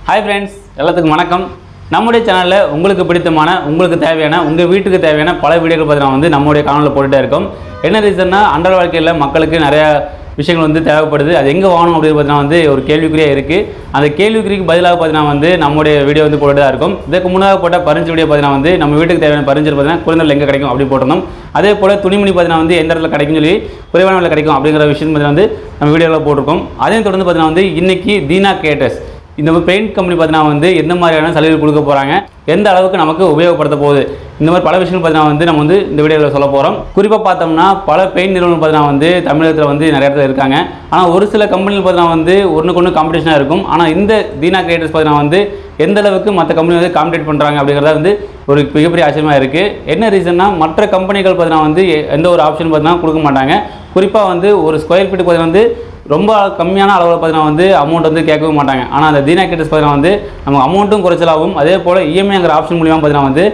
Hi friends, எல்லாத்துக்கும் வணக்கம். நம்முடைய சேனலில் உங்களுக்கு பிடித்தமான, உங்களுக்கு தேவையான, உங்கள் வீட்டுக்கு தேவையான பல வீடியோக்கள் பார்த்தீங்கன்னா வந்து நம்முடைய சேனலில் போட்டுகிட்டே இருக்கும். என்ன ரீசன்னா, அன்றாட வாழ்க்கையில் மக்களுக்கு நிறையா விஷயங்கள் வந்து தேவைப்படுது. அது எங்கே வாங்கணும் அப்படின்னு பார்த்தீங்கன்னா வந்து ஒரு கேள்விக்குறியாக இருக்குது. அந்த கேள்விக்குறிக்கு பதிலாக பார்த்தீங்கன்னா வந்து நம்முடைய வீடியோ வந்து போட்டுட்டு தான் இருக்கும். இதுக்கு முன்னாக போட்ட பரிஞ்சு வீடியோ பார்த்தீங்கன்னா வந்து நம்ம வீட்டுக்கு தேவையான பரிஞ்சல் பார்த்தீங்கன்னா குறைந்த எங்கே கிடைக்கும் அப்படி போட்டிருந்தோம். அதே போல் துணிமணி பார்த்தீங்கன்னா வந்து எந்த இடத்துல கிடைக்கும்னு சொல்லி குறைவான விலை கிடைக்கும் அப்படிங்கிற விஷயம் பார்த்தீங்கன்னா வந்து நம்ம வீடியோவில் போட்டிருக்கோம். அதையும் தொடர்ந்து பார்த்தீங்கன்னா வந்து இன்றைக்கி தீனா கிரியேட்டர்ஸ் இந்த பெயிண்ட் கம்பெனி பார்த்தீங்கன்னா வந்து எந்த மாதிரியான சலுகை கொடுக்க போகிறாங்க, எந்த அளவுக்கு நமக்கு உபயோகப்படுத்த போகுது, இந்த மாதிரி பல விஷயங்கள் பார்த்தீங்கன்னா வந்து நம்ம வந்து இந்த வீடியோவில் சொல்ல போகிறோம். குறிப்பாக பார்த்தோம்னா பல பெயிண்ட் நிறுவனம் பார்த்தீங்கன்னா வந்து தமிழகத்தில் வந்து நிறைய இடத்துல இருக்காங்க. ஆனால் ஒரு சில கம்பெனிகள் பார்த்தீங்கன்னா வந்து ஒன்றுக்கு ஒன்று காம்படிஷனாக இருக்கும். ஆனால் இந்த தீனா கிரியேட்டர்ஸ் பார்த்தீங்கன்னா வந்து எந்த அளவுக்கு மற்ற கம்பெனி வந்து காம்படிட் பண்ணுறாங்க அப்படிங்கிறத வந்து ஒரு மிகப்பெரிய ஆச்சரியமாக இருக்குது. என்ன ரீசன்னா, மற்ற கம்பெனிகள் பார்த்தீங்கன்னா வந்து எந்த ஒரு ஆப்ஷன் பார்த்தீங்கன்னா கொடுக்க மாட்டாங்க. குறிப்பாக வந்து ஒரு ஸ்கொயர் ஃபீட்டுக்கு பார்த்தீங்கன்னா வந்து ரொம்ப கம்மியான அளவில் பார்த்தீங்கன்னா வந்து அமௌண்ட் வந்து கேட்கவே மாட்டாங்க. ஆனால் அந்த தீனா கிரியேட்டர்ஸ் பார்த்தீங்கன்னா வந்து நம்ம அமௌண்ட்டும் குறைச்சலாகும். அதே போல் இஎம்ஐங்கிற ஆப்ஷன் மூலியமாக பார்த்தீங்கன்னா வந்து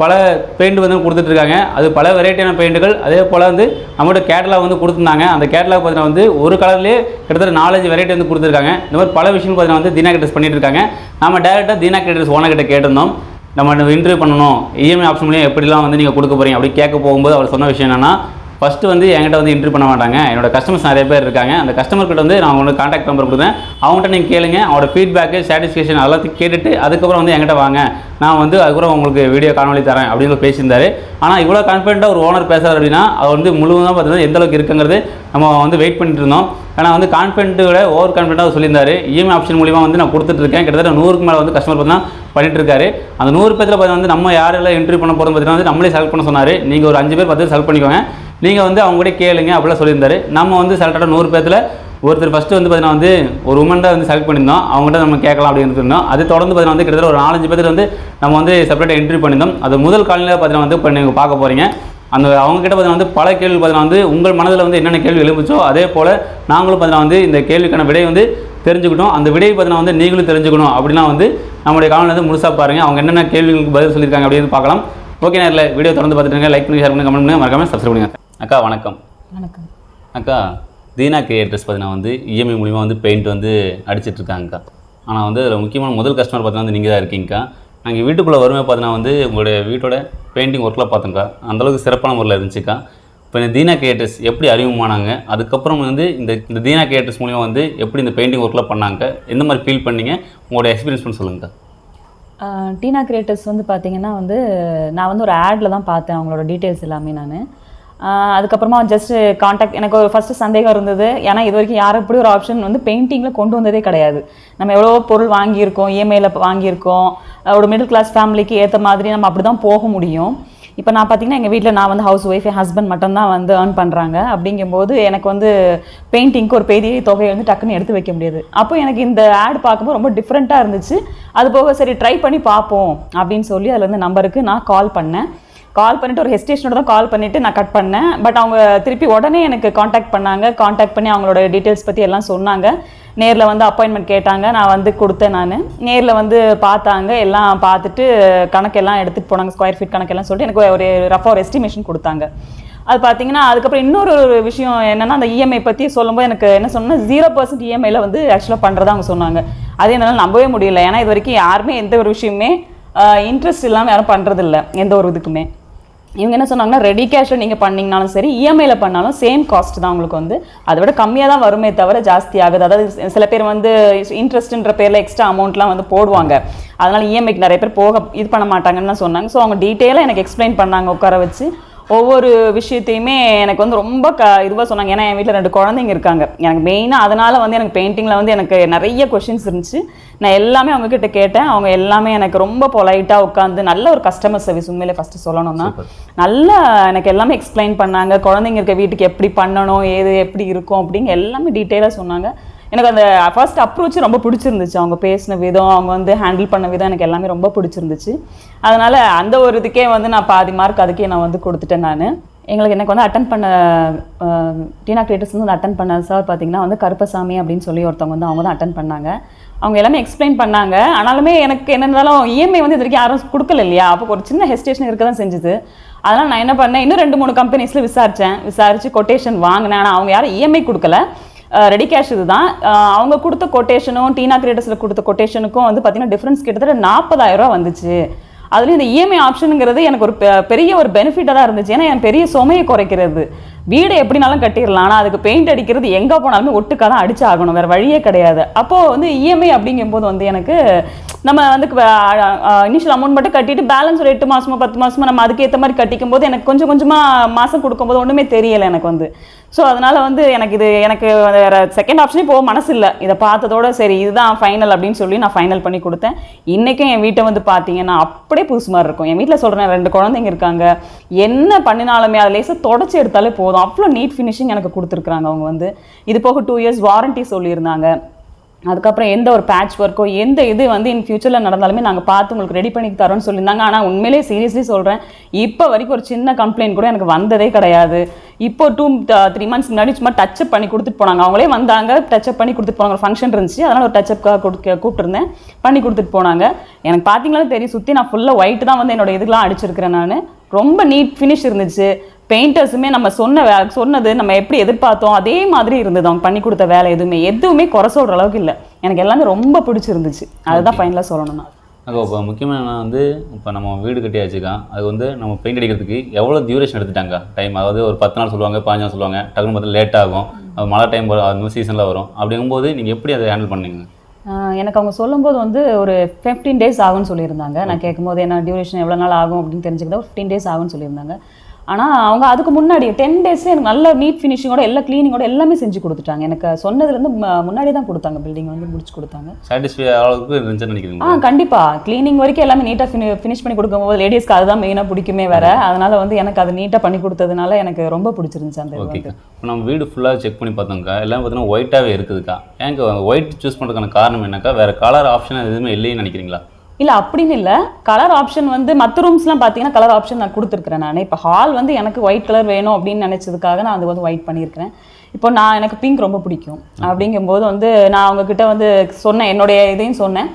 பல பெயிண்ட் வந்து கொடுத்துட்ருக்காங்க. அது பல வெரைட்டியான பெயிண்ட்டுகள். அதே போல் வந்து நம்மளோட கேட்டலாக் வந்து கொடுத்துருந்தாங்க. அந்த கேட்டலாக் பார்த்தீங்கன்னா வந்து ஒரு கலர்லேயே கிட்டத்தட்ட 4-5 வெரைட்டி வந்து கொடுத்துருக்காங்க. இந்த மாதிரி பல விஷயங்கள் பார்த்தீங்கன்னா வந்து தீனா கிரியேட்டர்ஸ் பண்ணிட்டு இருக்காங்க. நம்ம டேரெக்டாக தீனா கிரியேட்டர்ஸ் ஓனர்கிட்ட கேட்டிருந்தோம், நம்ம இன்டர்வியூ பண்ணணும், இஎம்ஐ ஆப்ஷன் மூலியம் எப்படிலாம் வந்து நீங்கள் கொடுக்க போகிறீங்க அப்படி கேட்க போகும்போது அவர் சொன்ன விஷயம் என்னென்னா, ஃபஸ்ட்டு வந்து என்கிட்ட வந்து இன்டர்வியூ பண்ண மாட்டாங்க, என்னோட கஸ்டமர்ஸ் நிறைய பேர் இருக்காங்க, அந்த கஸ்டமர்கிட்ட வந்து நான் உங்களுக்கு கான்டாக்ட் நம்பர் கொடுக்குறேன், அவங்கள்ட்ட நீங்கள் கேளுங்க, அவரோட ஃபீட்பேக்கு சாட்டிஸ்ஃபேக்ஷன் எல்லாத்தையும் கேட்டுட்டு அதுக்கப்புறம் வந்து என்கிட்ட வாங்க, நான் வந்து அதுக்கப்புறம் உங்களுக்கு வீடியோ காணொலி தரேன் அப்படின்னு பேசியிருந்தார். ஆனால் இவ்வளோ கான்ஃபிடென்ட்டாக ஒரு ஓனர் பேசுகிறார் அப்படின்னா அவர் வந்து முழுவதும் பார்த்தீங்கன்னா எந்த அளவுக்கு இருக்குங்கிறது நம்ம வந்து வெயிட் பண்ணிட்டு இருந்தோம். ஆனால் வந்து கான்ஃபிடென்ட்டோட ஓவர் கான்ஃபிடென்ட்டாக சொல்லியிருந்தார். இஎம்ஐ ஆப்ஷன் மூலிமா வந்து நான் கொடுத்துட்ருக்கேன், கிட்டத்தட்ட 100க்கு மேலே வந்து கஸ்டமர் பார்த்தீங்கன்னா பண்ணிட்டு இருக்காரு. அந்த 100 பேரில் பார்த்தீங்கன்னா வந்து நம்ம யாரெல்லாம் இன்டர்வியூ பண்ண போகிறோம் பார்த்தீங்கன்னா வந்து நம்மளே செலக்ட் பண்ண சொன்னார். நீங்கள் ஒரு 5 பேர் 10 பேர் செலக்ட் பண்ணிக்கோங்க, நீங்கள் வந்து அவங்க கூட கேளுங்க அப்படிலாம் சொல்லியிருந்தார். நம்ம வந்து செலக்டாக 100 பேரில் ஒருத்தர் ஃபஸ்ட்டு வந்து பார்த்தீங்கன்னா வந்து ஒரு உமன் தான் வந்து செலக்ட் பண்ணியிருந்தோம், அவங்ககிட்ட நம்ம கேட்கலாம் அப்படின்னு இருந்தோம். அது தொடர்ந்து பார்த்தீங்கன்னா வந்து கிட்டத்தட்ட ஒரு 4-5 பேர் வந்து நம்ம வந்து செப்பரேட்டாக இன்டர்வியூ பண்ணியிருந்தோம். அது முதல் காலையில் பார்த்தீங்கன்னா வந்து இப்போ நீங்கள் பார்க்க போகிறீங்க. அந்த அவங்ககிட்ட பார்த்தீங்கன்னா வந்து பல கேள்வி பார்த்தீங்கன்னா வந்து உங்கள் மனதில் வந்து என்னென்ன கேள்வி எழுப்புச்சோ அதே போல் நாங்களும் பார்த்தீங்கன்னா வந்து இந்த கேள்விக்கான விடை வந்து தெரிஞ்சுக்கிட்டோம். அந்த விடையை பார்த்தீங்கன்னா வந்து நீங்களும் தெரிஞ்சுக்கணும் அப்படின்னா வந்து நம்மளுடைய காலையில் வந்து முழுசாக பாருங்கள், அவங்க என்னென்ன கேள்விகளுக்கு பதில் சொல்லியிருக்காங்க அப்படின்னு பார்க்கலாம். ஓகே, நேரில் வீடியோ தொடர்ந்து பார்த்துட்டுங்க, லைக் பண்ணி, ஷேர் பண்ணி, கமெண்ட் பண்ணி, மறக்காம சப்ஸ்கிரைப் பண்ணுங்க. அக்கா வணக்கம். வணக்கம் அக்கா, தீனா கிரியேட்டர்ஸ் பார்த்தீங்கன்னா வந்து இஎம்ஐ மூலிமா வந்து பெயிண்ட் வந்து அடிச்சிட்ருக்காங்கக்கா. ஆனால் வந்து அதில் முக்கியமான முதல் கஸ்டமர் பார்த்தீங்கன்னா வந்து நீங்கள் தான் இருக்கீங்கக்கா. நாங்கள் வீட்டுக்குள்ளே வருமே பார்த்தீங்கன்னா வந்து உங்களுடைய வீட்டோட பெயிண்டிங் ஒர்க்கில் பார்த்தோங்க்கா, அந்தளவுக்கு சிறப்பான முறையில் இருந்துச்சுக்கா. இப்போ இந்த தீனா கிரியேட்டர்ஸ் எப்படி அறிமுகமானாங்க, அதுக்கப்புறம் வந்து இந்த தீனா கிரியேட்டர்ஸ் மூலிமா வந்து எப்படி இந்த பெயிண்டிங் ஒர்க்கில் பண்ணாங்க, எந்த மாதிரி ஃபீல் பண்ணீங்க, உங்களோட எக்ஸ்பீரியன்ஸ் பண்ணி சொல்லுங்கக்கா. தீனா கிரியேட்டர்ஸ் வந்து பார்த்திங்கன்னா வந்து நான் வந்து ஒரு ஆடில் தான் பார்த்தேன் அவங்களோட டீட்டெயில்ஸ் எல்லாமே. நான் அதுக்கப்புறமா ஜஸ்ட்டு காண்டாக்ட், எனக்கு ஒரு ஃபஸ்ட்டு சந்தேகம் இருந்தது. ஏன்னா இது வரைக்கும் யாரும் இப்படி ஒரு ஆப்ஷன் வந்து பெயிண்டிங்கில் கொண்டு வந்ததே கிடையாது. நம்ம எவ்வளோ பொருள் வாங்கியிருக்கோம், இஎம்ஐயில் வாங்கியிருக்கோம், ஒரு மிடில் கிளாஸ் ஃபேமிலிக்கு ஏற்ற மாதிரி நம்ம அப்படி தான் போக முடியும். இப்போ நான் பார்த்திங்கன்னா எங்கள் வீட்டில் நான் வந்து ஹவுஸ் ஒய்ஃப், என் ஹஸ்பண்ட் மட்டும்தான் வந்து ஏர்ன் பண்ணுறாங்க. அப்படிங்கும்போது எனக்கு வந்து பெயிண்டிங்க்கு ஒரு பெரிய தொகையை வந்து டக்குன்னு எடுத்து வைக்க முடியாது. அப்போ எனக்கு இந்த ஆட் பார்க்கும்போது ரொம்ப டிஃப்ரெண்ட்டாக இருந்துச்சு. அது போக சரி ட்ரை பண்ணி பார்ப்போம் அப்படின்னு சொல்லி அதில் வந்து நம்பருக்கு நான் கால் பண்ணிவிட்டு ஒரு ஹெஸ்டேஷனோட தான் கால் பண்ணிவிட்டு நான் கட் பண்ணேன். பட் அவங்க திருப்பி உடனே எனக்கு காண்டாக்ட் பண்ணி அவங்களோட டீட்டெயில்ஸ் பற்றி எல்லாம் சொன்னாங்க. நேரில் வந்து அப்பாயின்மெண்ட் கேட்டாங்க, நான் வந்து கொடுத்தேன். நான் நேரில் வந்து பார்த்தாங்க, எல்லாம் பார்த்துட்டு கணக்கெல்லாம் எடுத்துகிட்டு போனாங்க, ஸ்கொயர் ஃபீட் கணக்கெல்லாம் சொல்லிட்டு எனக்கு ஒரு ரஃபாக ஒரு எஸ்டிமேஷன் கொடுத்தாங்க. அது பார்த்தீங்கன்னா அதுக்கப்புறம் இன்னொரு விஷயம் என்னென்னா, அந்த இஎம்ஐ பற்றி சொல்லும்போது எனக்கு என்ன சொன்னால் 0% இஎம்ஐயில் வந்து ஆக்சுவலாக பண்ணுறதா அவங்க சொன்னாங்க. அது என்னால் நம்பவே முடியல. ஏன்னா இது வரைக்கும் யாருமே எந்த ஒரு விஷயமே இன்ட்ரெஸ்ட் இல்லாமல் யாரும் பண்ணுறதில்ல எந்த ஒரு இதுக்குமே. இவங்க என்ன சொன்னாங்கன்னா, ரெடி கேஷில் நீங்கள் பண்ணிங்கனாலும் சரி, இஎம்ஐயில் பண்ணாலும் சேம் காஸ்ட் தான் உங்களுக்கு வந்து, அதை விட கம்மியாக தான் வருமே தவிர ஜாஸ்தி ஆகுது. அதாவது சில பேர் வந்து இன்ட்ரெஸ்ட்ன்ற பேரில் எக்ஸ்ட்ரா அமௌண்ட்லாம் வந்து போடுவாங்க, அதனால் இஎம்ஐக்கு நிறைய பேர் இது பண்ண மாட்டாங்கன்னு சொன்னாங்க. ஸோ அவங்க டீட்டெயிலாக எனக்கு எக்ஸ்பிளைன் பண்ணாங்க உட்கார வச்சு. ஒவ்வொரு விஷயத்தையுமே எனக்கு வந்து ரொம்ப இதுவாக சொன்னாங்க. ஏன்னா என் வீட்டில் 2 குழந்தைங்க இருக்காங்க. எனக்கு மெயினாக அதனால் வந்து எனக்கு பெயிண்டிங்கில் வந்து எனக்கு நிறைய கொஷின்ஸ் இருந்துச்சு. நான் எல்லாமே அவங்கக்கிட்ட கேட்டேன். அவங்க எல்லாமே எனக்கு ரொம்ப பொலைட்டாக உட்காந்து நல்ல ஒரு கஸ்டமர் சர்வீஸ், உண்மையிலே ஃபஸ்ட்டு சொல்லணும்னா நல்லா எனக்கு எல்லாமே எக்ஸ்பிளைன் பண்ணாங்க. குழந்தைங்க இருக்க வீட்டுக்கு எப்படி பண்ணணும், ஏது எப்படி இருக்கும் அப்படிங்க எல்லாமே டீட்டெயிலாக சொன்னாங்க. எனக்கு அந்த ஃபர்ஸ்ட் அப்ரோச் ரொம்ப பிடிச்சிருந்துச்சு. அவங்க பேசின விதம், அவங்க வந்து ஹேண்டில் பண்ண விதம் எனக்கு எல்லாமே ரொம்ப பிடிச்சிருந்துச்சு. அதனால் அந்த ஒரு இதுக்கே வந்து நான் பாதி மார்க் அதுக்கே நான் வந்து கொடுத்துட்டேன். நான் எனக்கு வந்து அட்டன் பண்ண தீனா கிரியேட்டர்ஸ் வந்து அட்டன் பண்ண சார் பார்த்திங்கன்னா வந்து கருப்பசாமி அப்படின்னு சொல்லி ஒருத்தவங்க வந்து அவங்க தான் அட்டன் பண்ணாங்க. அவங்க எல்லாமே எக்ஸ்பிளைன் பண்ணாங்க. ஆனாலுமே எனக்கு என்ன இருந்தாலும் இஎம்ஐ வந்து இது வரைக்கும் யாரும் கொடுக்கல இல்லையா, அப்போ ஒரு சின்ன ஹெசிடேஷன் இருக்க தான் செஞ்சுது. அதனால் நான் என்ன பண்ணேன், இன்னும் 2-3 கம்பெனிஸில் விசாரித்து கொட்டேஷன் வாங்கினேன். ஆனால் அவங்க யாரும் இஎம்ஐ கொடுக்கல. ரெடி கேஷ் இதுதான். அவங்க கொடுத்த கொட்டேஷனும் டீனா கிரியேட்டர்ஸில் கொடுத்த கொட்டேஷனுக்கும் வந்து பார்த்தீங்கன்னா டிஃப்ரென்ஸ் கிட்டத்தட்ட 40,000 ரூபா வந்துச்சு. அதுலேயும் இந்த இஎம்ஐ ஆப்ஷனுங்கிறது எனக்கு ஒரு பெரிய ஒரு பெனிஃபிட்டாக தான் இருந்துச்சு. ஏன்னா என் பெரிய சுமையை குறைக்கிறது. வீடு எப்படினாலும் கட்டிடலாம், ஆனால் அதுக்கு பெயிண்ட் அடிக்கிறது எங்கே போனாலுமே ஒட்டுக்காக தான் அடிச்சு ஆகணும், வேறு வழியே கிடையாது. அப்போது வந்து இஎம்ஐ அப்படிங்கும்போது வந்து எனக்கு நம்ம வந்து இனிஷியல் அமௌண்ட் மட்டும் கட்டிட்டு பேலன்ஸ் ஒரு 8 மாதமோ 10 மாதமோ நம்ம அதுக்கேற்ற மாதிரி கட்டிக்கும் போது எனக்கு கொஞ்சம் கொஞ்சமாக மாதம் கொடுக்கும்போது ஒன்றுமே தெரியலை எனக்கு வந்து. ஸோ அதனால் வந்து எனக்கு வேறு செகண்ட் ஆப்ஷனே போக மனசு இல்லை. இதை பார்த்ததோட சரி இதுதான் ஃபைனல் அப்படின்னு சொல்லி நான் ஃபைனல் பண்ணி கொடுத்தேன். இன்றைக்கும் என் வீட்டை வந்து பார்த்தீங்கன்னா அப்படியே புதுசு மாதிரி இருக்கும். என் வீட்டில் சொல்கிறேன் 2 குழந்தைங்க இருக்காங்க, என்ன பண்ணினாலுமே அதை லேசாக தொடச்சி எடுத்தாலே போதும், அவ்வளோ நீட் ஃபினிஷிங் எனக்கு கொடுத்துருக்குறாங்க அவங்க வந்து. இது போக 2 இயர்ஸ் வாரண்ட்டி சொல்லியிருந்தாங்க. அதுக்கப்புறம் எந்த ஒரு பேட்ச் ஒர்க்கோ எந்த இது வந்து இன் ஃபியூச்சரில் நடந்தாலுமே நாங்கள் பார்த்து உங்களுக்கு ரெடி பண்ணி தரோன்னு சொல்லியிருந்தாங்க. ஆனால் உண்மையிலே சீரியஸ்லி சொல்கிறேன், இப்போ வரைக்கும் ஒரு சின்ன கம்ப்ளைண்ட் கூட எனக்கு வந்ததே கிடையாது. இப்போ 2-3 மந்த்ஸ் முன்னாடி சும்மா டச்சப் பண்ணி கொடுத்துட்டு போனாங்க. அவங்களே வந்தாங்க, டச்சப் பண்ணி கொடுத்துட்டு போனாங்க. ஒரு ஃபங்க்ஷன் இருந்துச்சு, அதனால் ஒரு டச்சப்காக கூப்பிட்டுருந்தேன், பண்ணி கொடுத்துட்டு போனாங்க. எனக்கு பார்த்தீங்களா தெரியும், சுற்றி நான் ஃபுல்லாக ஒயிட் தான் வந்து என்னோட இதுக்கெலாம் அடிச்சிருக்கிறேன் நான். ரொம்ப நீட் ஃபினிஷ் இருந்துச்சு. பெயிண்டர்ஸுமே நம்ம சொன்னது நம்ம எப்படி எதிர்பார்த்தோம் அதே மாதிரி இருந்தது. அவங்க பண்ணி கொடுத்த வேலை எதுவுமே குறை சொல்கிற அளவுக்கு இல்லை. எனக்கு எல்லாமே ரொம்ப பிடிச்சிருந்துச்சு. அதுதான் ஃபைனலாக சொல்லணும்னா. இப்போ முக்கியமாக வந்து இப்போ நம்ம வீடு கட்டியாச்சுக்கா, அது வந்து நம்ம பெயிண்ட் அடிக்கிறதுக்கு எவ்வளோ டியூரேஷன் எடுத்துட்டாங்க டைம்? அதாவது ஒரு 10 நாள் சொல்லுவாங்க, 15 நாள் சொல்லுவாங்க, டக்குனு பார்த்து லேட் ஆகும், அது மழை டைம் வரும், அது சீசனில் வரும். அப்படிங்கும்போது நீங்கள் எப்படி அதை ஹேண்டில் பண்ணீங்க? எனக்கு அவங்க சொல்லும்போது வந்து ஒரு 15 டேஸ் ஆகும்னு சொல்லியிருந்தாங்க. நான் கேட்கும்போது என்ன டியூரேஷன் எவ்வளோ நாள் ஆகும் அப்படின்னு தெரிஞ்சுக்கிட்டா 15 டேஸ் ஆகும்னு சொல்லியிருந்தாங்க. ஆனால் அவங்க அதுக்கு முன்னாடி 10 டேஸே எனக்கு நல்ல நீட் ஃபினிஷிங்கோட எல்லா க்ளீனிங்கோட எல்லாமே செஞ்சு கொடுத்துட்டாங்க. எனக்கு சொன்னதுலேருந்து முன்னாடி தான் கொடுத்தாங்க, பில்டிங் வந்து முடிச்சு கொடுத்தாங்க. சாட்டிஸ்ஃபை அளவுக்கு இருந்துச்சுன்னு நினைக்கிறீங்க? கண்டிப்பாக க்ளீனிங் வரைக்கும் எல்லாமே நீட்டாக ஃபினிஷ் பண்ணி கொடுக்கும்போது லேடிஸ்க்கு அதுதான் மெயினாக பிடிக்குமே வேற. அதனால் வந்து எனக்கு அது நீட்டாக பண்ணி கொடுத்ததுனால எனக்கு ரொம்ப பிடிச்சிருந்துச்சு அந்த. ஓகே, இப்போ நம்ம வீடு ஃபுல்லாக செக் பண்ணி பார்த்தோம்க்கா, எல்லாம் பார்த்தீங்கன்னா ஒயிட்டாகவே இருக்குதுக்கா. ஏங்க ஒயிட் சூஸ் பண்ணுறதுக்கான காரணம் என்னக்கா? வேறு கலர் ஆப்ஷன் எதுவுமே இல்லைன்னு நினைக்கிறீங்களா? இல்லை அப்படின்னு இல்லை, கலர் ஆப்ஷன் வந்து மற்ற ரூம்ஸ்லாம் பார்த்தீங்கன்னா கலர் ஆப்ஷன் நான் கொடுத்துருக்குறேன். நான் இப்போ ஹால் வந்து எனக்கு ஒயிட் கலர் வேணும் அப்படின்னு நினச்சதுக்காக நான் அது வந்து ஒயிட் பண்ணியிருக்கிறேன். இப்போ எனக்கு பிங்க் ரொம்ப பிடிக்கும். அப்படிங்கும்போது வந்து நான் அவங்கக்கிட்ட வந்து சொன்னேன், என்னுடைய இதையும் சொன்னேன்.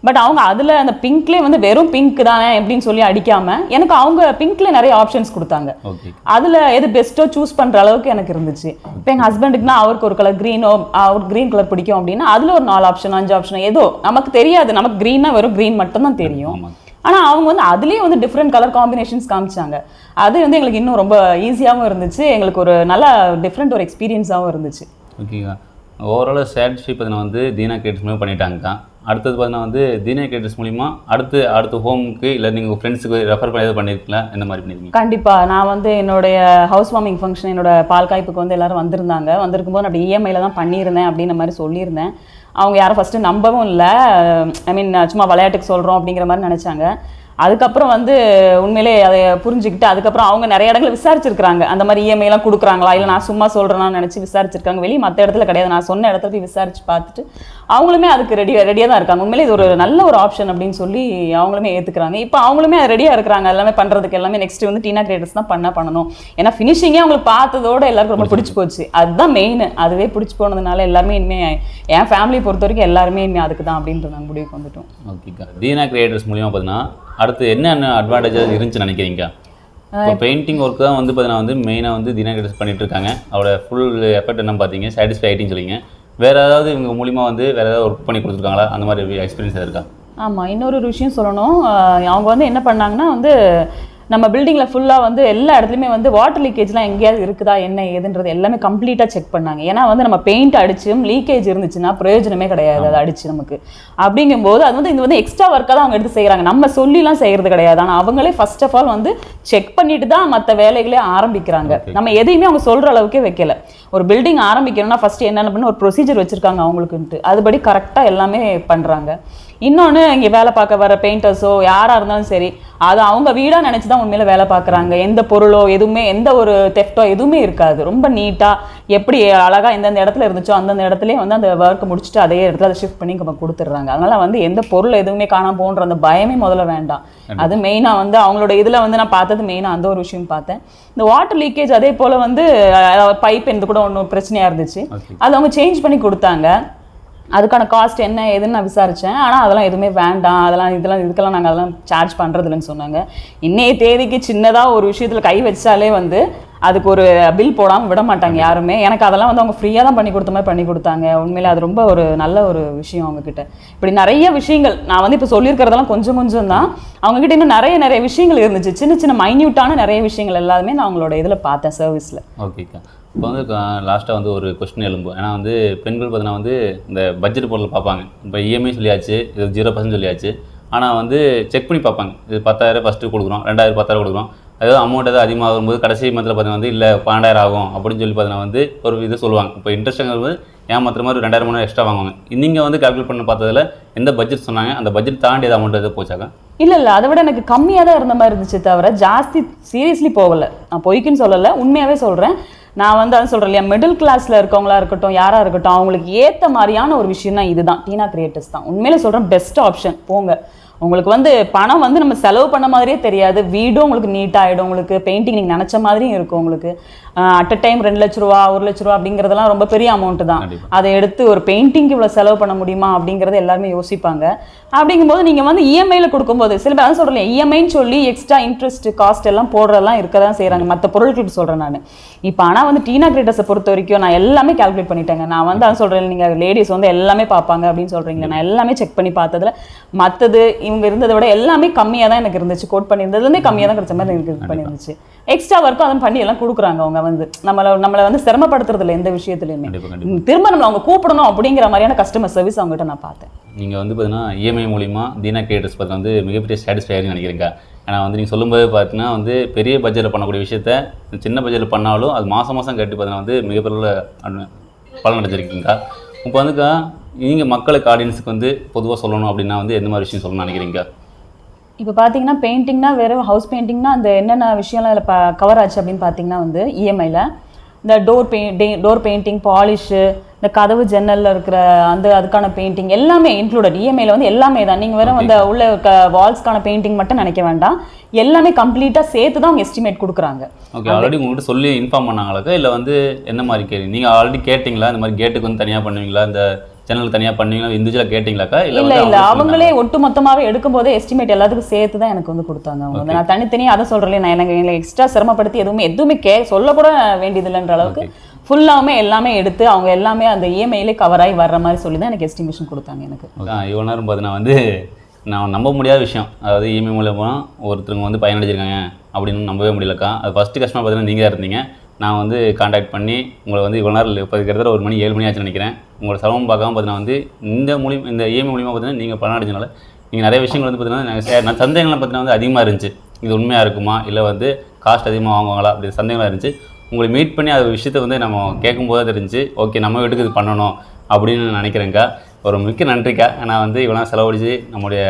பட் அவங்க அதில் அந்த பிங்க்லேயே வந்து வெறும் பிங்க் தானே அப்படின்னு சொல்லி அடிக்காமல் எனக்கு அவங்க பிங்க்ல நிறைய ஆப்ஷன்ஸ் கொடுத்தாங்க. அதில் எது பெஸ்ட்டோ சூஸ் பண்ணுற அளவுக்கு எனக்கு இருந்துச்சு. இப்போ எங்கள் ஹஸ்பண்டுக்குனா அவருக்கு ஒரு கலர் க்ரீனோ, அவருக்கு க்ரீன் கலர் பிடிக்கும் அப்படின்னா அதில் ஒரு 4 ஆப்ஷன் 5 ஆப்ஷன் ஏதோ நமக்கு தெரியாது. நமக்கு க்ரீன்னா வெறும் க்ரீன் மட்டும்தான் தெரியும். ஆனால் அவங்க வந்து அதுலேயே வந்து டிஃப்ரெண்ட் கலர் காம்பினேஷன்ஸ் காமிச்சாங்க. அது வந்து எங்களுக்கு இன்னும் ரொம்ப ஈஸியாகவும் இருந்துச்சு, எங்களுக்கு ஒரு நல்ல டிஃப்ரெண்ட் ஒரு எக்ஸ்பீரியன்ஸாகவும் இருந்துச்சு. ஓகேங்க, ஓவராலாக சாட்டிஸ்ஃபை பார்த்தீங்கன்னா வந்து தீனா கிரியேட்டர்ஸ் மூலிமா பண்ணிட்டாங்க. அடுத்தது பார்த்தீங்கன்னா வந்து தீனா கிரியேட்டர்ஸ் மூலிமா அடுத்த ஹோமுக்கு இல்லை நீங்கள் ஃப்ரெண்ட்ஸுக்கு ரெஃபர் பண்ணி எதாவது பண்ணியிருக்கலாம், என்ன மாதிரி பண்ணியிருக்கீங்க? கண்டிப்பாக நான் வந்து என்னுடைய ஹவுஸ் வார்மிங் ஃபங்க்ஷன், என்னோட பால் காய்ப்புக்கு வந்து எல்லோரும் வந்திருந்தாங்க. வந்திருக்கும்போது நான் அப்படி இஎம்ஐயில் தான் பண்ணியிருந்தேன் அப்படின்ற மாதிரி சொல்லியிருந்தேன். அவங்க யாரும் ஃபஸ்ட்டு நம்பவும் இல்லை. ஐ மீன் சும்மா விளையாட்டுக்கு சொல்கிறோம் அப்படிங்கிற மாதிரி நினச்சாங்க. அதுக்கப்புறம் வந்து உண்மையிலே அதை புரிஞ்சுக்கிட்டு அதுக்கப்புறம் அவங்க நிறைய இடங்களை விசாரிச்சிருக்காங்க, அந்த மாதிரி இஎம்ஐலாம் கொடுக்குறாங்களா இல்லை நான் சும்மா சொல்கிறேன்னு நினச்சி விசாரிச்சிருக்காங்க. வெளியே மற்ற இடத்துல கிடையாது, நான் சொன்ன இடத்துல போய் விசாரிச்சு பார்த்துட்டு அவங்களுமே அதுக்கு ரெடியாக தான் இருக்காங்க. உண்மையிலே இது ஒரு நல்ல ஒரு ஆப்ஷன் அப்படின்னு சொல்லி அவங்களுமே ஏற்றுக்கிறாங்க. இப்போ அவங்களுமே அது ரெடியாக இருக்கிறாங்க எல்லாமே பண்ணுறதுக்கு. எல்லாமே நெக்ஸ்ட் வந்து டீனா கிரியேட்டர்ஸ் தான் பண்ணணும். ஏன்னா ஃபினிஷிங்கே அவங்களுக்கு பார்த்ததோட எல்லாருக்கும் ரொம்ப பிடிச்சி போச்சு. அதுதான் மெயின். அதுவே பிடிச்சி போனதுனால எல்லாருமே இனிமேல் என் ஃபேமிலியை பொறுத்த வரைக்கும் எல்லாருமே இனிமேல் அதுக்கு தான் அப்படின்ற நாங்கள் முடிவுக்கு வந்துட்டோம். ஓகேக்கா, தீனா கிரியேட்டர்ஸ் மூலிமா பார்த்தீங்கன்னா அடுத்து என்னென்ன அட்வான்டேஜஸ் இருந்துச்சு நினைக்கிறீங்க? இப்போ பெயிண்டிங் ஒர்க் தான் வந்து பார்த்தீங்கன்னா வந்து மெயினாக வந்து தீனா கிரியேட்டர்ஸ் பண்ணிட்டு இருக்காங்க. அவரோட ஃபுல் எஃபர்ட் என்ன பார்த்தீங்க, சாட்டிஸ்ஃபை ஆகிட்டின்னு சொல்லிங்க. வேறு ஏதாவது இவங்க மூலிமா வந்து வேறு ஏதாவது ஒர்க் பண்ணி கொடுத்துருக்காங்களா, அந்த மாதிரி எக்ஸ்பீரியன்ஸ் இருக்கா? ஆமாம், இன்னொரு விஷயம் சொல்லணும். அவங்க வந்து என்ன பண்ணாங்கன்னா வந்து நம்ம பில்டிங்கில் ஃபுல்லாக வந்து எல்லா இடத்துலையுமே வந்து வாட்டர் லீக்கேஜ்லாம் எங்கேயாவது இருக்குதா என்ன ஏதுன்றது எல்லாமே கம்ப்ளீட்டாக செக் பண்ணாங்க. ஏன்னா வந்து நம்ம பெயிண்ட் அடிச்சும் லீக்கேஜ் இருந்துச்சுன்னா பிரயோஜனமே கிடையாது அதை அடிச்சு நமக்கு. அப்படிங்கும்போது அது வந்து இது வந்து எக்ஸ்ட்ரா ஒர்க்காக தான் அவங்க எடுத்து செய்கிறாங்க, நம்ம சொல்லிலாம் செய்கிறது கிடையாது. ஆனால் அவங்களே ஃபர்ஸ்ட் ஆஃப் ஆல் வந்து செக் பண்ணிட்டு தான் மற்ற வேலைகளே ஆரம்பிக்கிறாங்க. நம்ம எதையுமே அவங்க சொல்கிற அளவுக்கே வைக்கல. ஒரு பில்டிங் ஆரம்பிக்கணும்னா ஃபஸ்ட்டு என்னென்ன பண்ண ஒரு ப்ரொசீஜர் வச்சுருக்காங்க அவங்களுக்குன்ட்டு, அதுபடி கரெக்டாக எல்லாமே பண்ணுறாங்க. இன்னொன்று இங்கே வேலை பார்க்க வர பெயிண்டர்ஸோ யாராக இருந்தாலும் சரி, அது அவங்க வீடாக நினச்சி தான் உண்மையில் வேலை பார்க்குறாங்க. எந்த பொருளோ எதுவுமே எந்த ஒரு தெஃப்டோ எதுவுமே இருக்காது. ரொம்ப நீட்டாக எப்படி அழகாக எந்தெந்த இடத்துல இருந்துச்சோ அந்தந்த இடத்துலேயே வந்து அந்த ஒர்க்கை முடிச்சுட்டு அதே இடத்துல அதை ஷிஃப்ட் பண்ணி கொடுத்துட்றாங்க. அதனால் வந்து எந்த பொருள் எதுவுமே காணாமல் போன்ற அந்த பயமே முதல்ல வேண்டாம். அது மெயினாக வந்து அவங்களோட இதில் வந்து நான் பார்த்தது மெயினாக அந்த ஒரு விஷயம் பார்த்தேன். இந்த வாட்டர் லீக்கேஜ் அதே போல் வந்து பைப் எந்த கூட ஒன்றும் பிரச்சனையாக இருந்துச்சு, அது அவங்க சேஞ்ச் பண்ணி கொடுத்தாங்க. அதுக்கான காஸ்ட் என்ன ஏதுன்னு நான் விசாரித்தேன். ஆனால் அதெல்லாம் எதுவுமே வேண்டாம், இதுக்கெல்லாம் நாங்கள் அதெல்லாம் சார்ஜ் பண்ணுறதில்லன்னு சொன்னாங்க. இன்னைய தேதிக்கு சின்னதாக ஒரு விஷயத்தில் கை வச்சாலே வந்து அதுக்கு ஒரு பில் போடாமல் விட மாட்டாங்க யாருமே. எனக்கு அதெல்லாம் வந்து அவங்க ஃப்ரீயாக தான் பண்ணி கொடுத்த மாதிரி பண்ணி கொடுத்தாங்க. உண்மையிலே அது ரொம்ப ஒரு நல்ல ஒரு விஷயம் அவங்கக்கிட்ட. இப்படி நிறைய விஷயங்கள் நான் வந்து இப்போ சொல்லியிருக்கிறதெல்லாம் கொஞ்சம் கொஞ்சம் தான், அவங்ககிட்ட இன்னும் நிறைய விஷயங்கள் இருந்துச்சு. சின்ன சின்ன மைன்யூட்டான நிறைய விஷயங்கள் எல்லாமே நான் அவங்களோட இதில் பார்த்தேன் சர்வீஸில். ஓகேக்கா. இப்போ வந்து லாஸ்ட்டாக வந்து ஒரு கொஸ்டின் எழும்பும். ஏன்னா வந்து பெண்கள் பார்த்தீங்கன்னா வந்து இந்த பட்ஜெட் பொருள் பார்ப்பாங்க. இப்போ இஎம்ஐ சொல்லியாச்சு, இது 0% சொல்லியாச்சு. ஆனால் வந்து செக் பண்ணி பார்ப்பாங்க. இது 10,000 ஃபஸ்ட்டு கொடுக்குறோம், 2,000 10,000 கொடுக்குறோம், ஏதாவது அமௌண்ட் ஏதாவது அதிகமாகும்போது கடைசி மந்தில் பார்த்தீங்கன்னா வந்து இல்லை 12,000 ஆகும் அப்படின்னு சொல்லி பார்த்தீங்கன்னா வந்து ஒரு இது சொல்லுவாங்க. இப்போ இன்ட்ரெஸ்ட்டுங்கிறது ஏமாத்துற மாதிரி 2,000 3,000 எக்ஸ்ட்ரா வாங்குவாங்க. நீங்கள் வந்து கால்குலேட் பண்ணி பார்த்ததில் எந்த பட்ஜெட் சொன்னாங்க, அந்த பட்ஜெட் தாண்டி ஏதாவது அமௌண்ட் எதாவது போச்சாக்கா? இல்லை அதை விட எனக்கு கம்மியாக தான் இருந்த மாதிரி இருந்துச்சு, தவிர ஜாஸ்தி சீரியஸ்லி போகலை. நான் பொய்க்குன்னு சொல்லலை, உண்மையாகவே சொல்கிறேன். நான் வந்து அதை சொல்கிறேன் இல்லையா, மிடில் கிளாஸில் இருக்கவங்களா இருக்கட்டும், யாராக இருக்கட்டும், அவங்களுக்கு ஏற்ற மாதிரியான ஒரு விஷயம் தான் இதுதான். டீனா கிரியேட்டர்ஸ் தான் உண்மையிலே சொல்கிறேன் பெஸ்ட் ஆப்ஷன். போங்க, உங்களுக்கு வந்து பணம் வந்து நம்ம செலவு பண்ண மாதிரியே தெரியாது, வீடும் உங்களுக்கு நீட்டாகிடும், உங்களுக்கு பெயிண்டிங் நீங்கள் நினச்ச மாதிரியும் இருக்கும். உங்களுக்கு அட் அ டைம் 2 லட்ச ரூபா 1 லட்ச ரூபா அப்படிங்கிறதெல்லாம் ரொம்ப பெரிய அமௌண்ட் தான். அதை எடுத்து ஒரு பெயிண்டிங்க்கு இவ்வளோ செலவு பண்ண முடியுமா அப்படிங்கிறத எல்லாருமே யோசிப்பாங்க. அப்படிங்கும்போது நீங்கள் வந்து இஎம்ஐயில் கொடுக்கும்போது சில பேர் தான் சொல்கிறேன், இஎம்ஐன்னு சொல்லி எக்ஸ்ட்ரா இன்ட்ரெஸ்ட் காஸ்ட் எல்லாம் போடுறதெல்லாம் இருக்க தான் செய்கிறாங்க மற்ற பொருட்களுக்கு சொல்கிறேன் நான். இப்போ ஆனால் வந்து டீனா கிரியேட்டர்ஸை பொறுத்த வரைக்கும் நான் எல்லாமே கால்குலேட் பண்ணிட்டேங்க. நான் வந்து அதை சொல்கிறேன், நீங்கள் லேடிஸ் வந்து எல்லாமே பார்ப்பாங்க அப்படின்னு சொல்கிறீங்களா, நான் எல்லாமே செக் பண்ணி பார்த்ததில் மற்றது இவங்க இருந்ததை விட எல்லாமே கம்மியாக தான் எனக்கு இருந்துச்சு. கோட் பண்ணியிருந்ததுலேருந்தே கம்மியாக தான் கிடைச்ச மாதிரி எனக்கு இது பண்ணியிருந்துச்சு. எக்ஸ்ட்ரா ஒர்க்கும் அதை பண்ணி எல்லாம் கொடுக்குறாங்க. அவங்க வந்து நம்மளை வந்து சிரமப்படுத்துறது இல்லை எந்த விஷயத்துலையுமே. திரும்ப நம்மளை அவங்க கூப்பிடணும் அப்படிங்கிற மாதிரியான கஸ்டமர் சர்வீஸ் அவங்ககிட்ட நான் பார்த்தேன். நீங்கள் வந்து பார்த்தீங்கன்னா இஎம்ஐ மூலிமா டீனா கிரியேட்டர்ஸ் பார்த்து வந்து மிகப்பெரிய சாட்டிஸ்ஃபையாக நினைக்கிறீங்க. ஏன்னா வந்து நீங்கள் சொல்லும்போது பார்த்தீங்கன்னா வந்து பெரிய பட்ஜெட்டில் பண்ணக்கூடிய விஷயத்த சின்ன பட்ஜெட்டில் பண்ணாலும் அது மாதம் கேட்டு பார்த்தீங்கன்னா வந்து மிகப்பெரிய பலன் அடைஞ்சிருக்கீங்க. இப்போ வந்துக்கா நீங்கள் மக்களுக்கு ஆடியன்ஸுக்கு வந்து பொதுவாக சொல்லணும் அப்படின்னா வந்து எந்த மாதிரி விஷயம் சொல்லணும்னு நினைக்கிறீங்க? இப்போ பார்த்தீங்கன்னா பெயிண்டிங்னா வெறும் ஹவுஸ் பெயிண்டிங்னா அந்த என்னென்ன விஷயம்லாம் அதில் கவர் ஆச்சு அப்படின்னு பார்த்தீங்கன்னா வந்து இஎம்ஐயில் இந்த டோர் பெயிண்டிங், பாலிஷு, இந்த கதவு ஜன்னலில் இருக்கிற அதுக்கான பெயிண்டிங் எல்லாமே இன்க்ளூடட். இஎம்ஐயில் வந்து எல்லாமே தான். நீங்கள் வெறும் அந்த உள்ள வால்ஸ்க்கான பெயிண்டிங் மட்டும் நினைக்க வேண்டாம், எல்லாமே கம்ப்ளீட்டாக சேர்த்து தான் அவங்க எஸ்டிமேட் கொடுக்குறாங்க. ஓகே, ஆல்ரெடி உங்கள்கிட்ட சொல்லி இன்ஃபார்ம் பண்ணாங்களா இல்லை வந்து என்ன மாதிரி கேட்குறீங்க? நீங்கள் ஆல்ரெடி கேட்டிங்களா இந்த மாதிரி கேட்டுக்கு வந்து தனியாக பண்ணுவீங்களா, இந்த சேனல் தனியாக பண்ணுவீங்களா, இண்டிவிஜுவலாக கேட்டிங்களாக்கா? இல்லை அவங்களே ஒட்டு மொத்தமாகவே எடுக்கும்போதே எஸ்டிமேட் எல்லாத்துக்கும் சேர்த்து தான் எனக்கு வந்து கொடுத்தாங்க. அவங்க வந்து நான் தனித்தனியாக அதை சொல்கிறேன், நான் எனக்கு எக்ஸ்ட்ரா சிரமப்படுத்தி எதுவுமே சொல்லக்கூட வேண்டியதில்லைன்ற அளவுக்கு ஃபுல்லாகவுமே எல்லாமே எடுத்து அவங்க எல்லாமே அந்த இஎம்ஐலே கவர் ஆகி வர்ற மாதிரி சொல்லி தான் எனக்கு எஸ்டிமேஷன் கொடுத்தாங்க. எனக்கு இவ்வளோ நேரம் பார்த்தீங்கன்னா வந்து நான் நம்ப முடியாத விஷயம், அதாவது இஎம்ஐ மூலமாக ஒருத்தருங்க வந்து பயனடைஞ்சிருக்காங்க அப்படின்னு நம்பவே முடியலக்கா. அது ஃபஸ்ட்டு கஷ்டமாக பார்த்தீங்கன்னா நீங்கள் தான் இருந்தீங்க. நான் வந்து கான்டாக்ட் பண்ணி உங்களை வந்து இவ்வளோ நேரம் இப்போ கிட்டத்தட்ட 1 மணி 7 மணி ஆச்சுன்னு நினைக்கிறேன். உங்களோட சிரமம் பார்க்காம பார்த்தீங்கன்னா வந்து இந்த இஎம்ஐ மூலியமாக பார்த்தீங்கன்னா நீங்கள் பலனடைஞ்சனால நீங்கள் நிறைய விஷயங்கள் வந்து பார்த்தீங்கன்னா நான் சந்தேகங்கள்லாம் பார்த்தீங்கன்னா வந்து அதிகமாக இருந்துச்சு. இது உண்மையாக இருக்குமா இல்லை வந்து காஸ்ட் அதிகமாக வாங்குவாங்களா அப்படி சந்தேகங்களாக இருந்துச்சு. உங்களை மீட் பண்ணி அது விஷயத்தை வந்து நம்ம கேட்கும்போது தான் தெரிஞ்சு ஓகே நம்ம வீட்டுக்கு இது பண்ணணும் அப்படின்னு நினைக்கிறேங்க்கா. ஒரு மிக்க நன்றிக்கா. நான் வந்து இவ்வளோ செலவழிச்சு நம்முடைய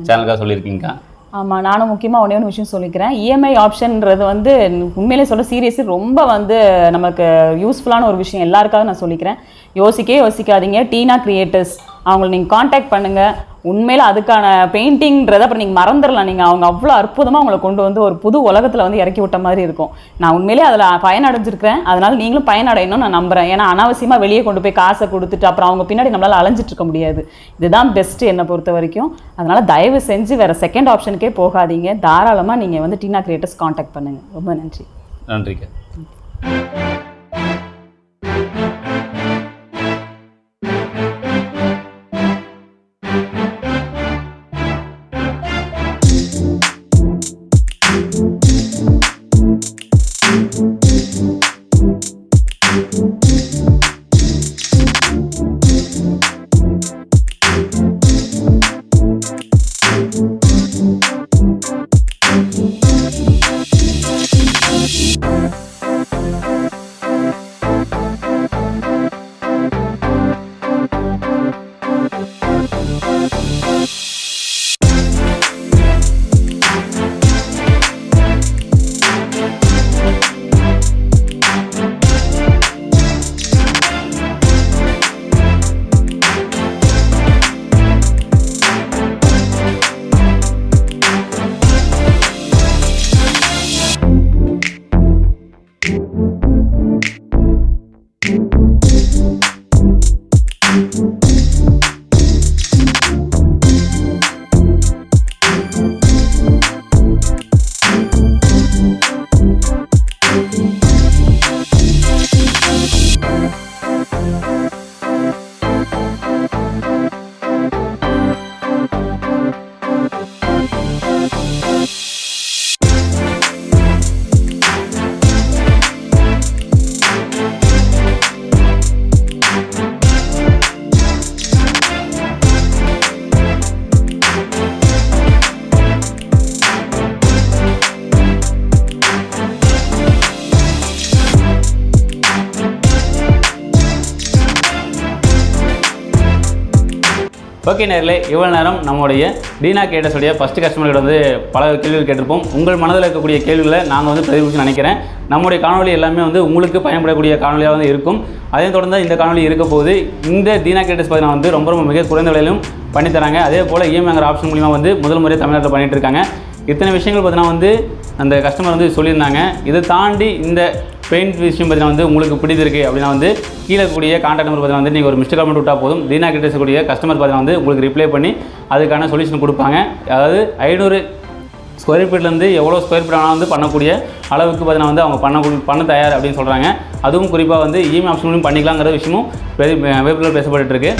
சேனலுக்காக சொல்லியிருக்கீங்கக்கா. ஆமாம், நானும் முக்கியமாக ஒன்று விஷயம் சொல்லிக்கிறேன். இஎம்ஐ ஆப்ஷன்ன்றது வந்து உண்மையிலே சொல்ல சீரியஸி ரொம்ப வந்து நமக்கு யூஸ்ஃபுல்லான ஒரு விஷயம். எல்லாருக்காக நான் சொல்லிக்கிறேன், யோசிக்காதீங்க. டீனா கிரியேட்டர்ஸ் அவங்களை நீங்கள் காண்டாக்ட் பண்ணுங்கள். உண்மையில் அதுக்கான பெயிண்டிங்கிறத அப்புறம் நீங்கள் மறந்துடலாம். நீங்கள் அவங்க அவ்வளோ அற்புதமாக அவங்களை கொண்டு வந்து ஒரு புது உலகத்தில் வந்து இறக்கி விட்ட மாதிரி இருக்கும். நான் உண்மையிலே அதில் பயனடைஞ்சிருக்கிறேன். அதனால் நீங்களும் பயனடையணும்னு நான் நம்புகிறேன். ஏன்னா அனாவசியமாக வெளியே கொண்டு போய் காசை கொடுத்துட்டு அப்புறம் அவங்க பின்னாடி நம்மளால் அலைஞ்சிட்டு இருக்க முடியாது. இதுதான் பெஸ்ட்டு என்னை பொறுத்த வரைக்கும். அதனால் தயவு செஞ்சு வேறு செகண்ட் ஆப்ஷனுக்கே போகாதீங்க. தாராளமாக நீங்கள் வந்து டீனா கிரியேட்டர்ஸ் காண்டாக்ட் பண்ணுங்கள். ரொம்ப நன்றி. நன்றிக்கா. ஓகே நேர்களே, இவ்வளோ நேரம் நம்முடைய டீனா கிரியேட்டர்ஸுடைய ஃபஸ்ட்டு கஸ்டமர்கிட்ட வந்து பல கேள்விகள் கேட்டிருப்போம். உங்கள் மனதில் இருக்கக்கூடிய கேள்விகளை நாங்கள் வந்து பிரதிபலிச்சு நினைக்கிறேன். நம்முடைய காணொலி எல்லாமே வந்து உங்களுக்கு பயன்படக்கூடிய காணொலியாக வந்து இருக்கும். அதையும் தொடர்ந்து இந்த காணொலி இருக்க போது இந்த டீனா கிரியேட்டர்ஸ் பார்த்தீங்கன்னா வந்து ரொம்ப மிக குறைந்த விலையிலும் பண்ணித்தராங்க. அதே போல் இஎம்ஐங்கிற ஆப்ஷன் மூலிமா வந்து முதல் முறை தமிழ்நாட்டில் பண்ணிகிட்டு இருக்காங்க. இத்தனை விஷயங்கள் பார்த்தீங்கன்னா வந்து அந்த கஸ்டமர் வந்து சொல்லியிருந்தாங்க. இதை தாண்டி இந்த பெயிண்ட் விஷயம் பார்த்தீங்கன்னா வந்து உங்களுக்கு பிடிச்சிருக்கு அப்படின்னா வந்து கீழே கூடிய கான்டாக்ட் நம்பர் பார்த்தீங்கன்னா வந்து நீங்கள் ஒரு மிஸ்டு கால் விட்டால் போதும். டீனா கிரியேட்டர்ஸ் கூடிய கஸ்டமர் பார்த்தீங்கன்னா வந்து உங்களுக்கு ரிப்ளை பண்ணி அதுக்கான சொல்யூஷன் கொடுப்பாங்க. அதாவது 500 ஸ்கொயர் ஃபீட்லேருந்து எவ்வளோ ஸ்கொயர் ஃபீட் ஆனால் வந்து பண்ணக்கூடிய அளவுக்கு பார்த்தீங்கன்னா வந்து அவங்க பண்ண தயார் அப்படின்னு சொல்கிறாங்க. அதுவும் குறிப்பாக வந்து இஎம்ஐ ஆப்ஷன்லையும் பண்ணிக்கலாங்கிற விஷயமும் வெப்சைட்டில் பேசப்பட்டு இருக்கு.